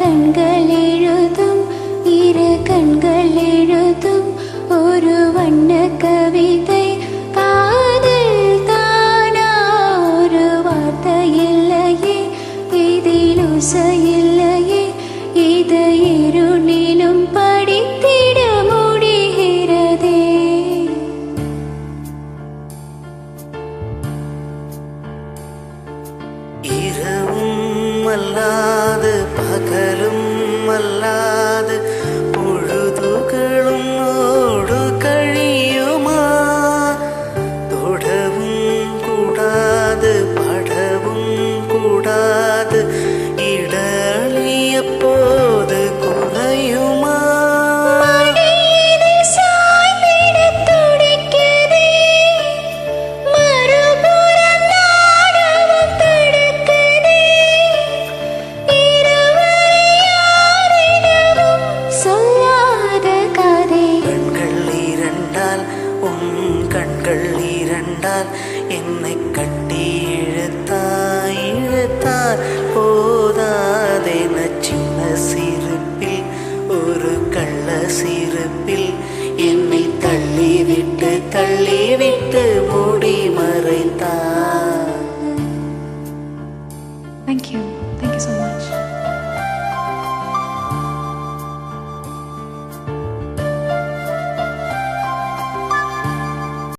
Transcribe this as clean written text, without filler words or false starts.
கண்கள் எழுதும் இரு கண்கள் எழுதும் ஒரு வண்ண கவிதை காதல் தானா ஒரு வார்த்தை இல்லையே இதில் ஓசை இல்லையே இதை இருளிலும் படித்திட முடிகிறதே. இரவும் அல்லாது பகலும் அல்லாது பொழுதுகளும் ஓடு கழியுமா? தொடவும் கூடாது படவும் கூடாது இடழிய போது குறையுமா? கண்கள் இரண்டால் என்னை கட்டி இழுத்தாய் இழுத்தார் போதாதென சின்ன சிரிப்பில் ஒரு கள்ள சிரிப்பில் என்னை தள்ளிவிட்டு மூடி மறைத்தார். Thank you.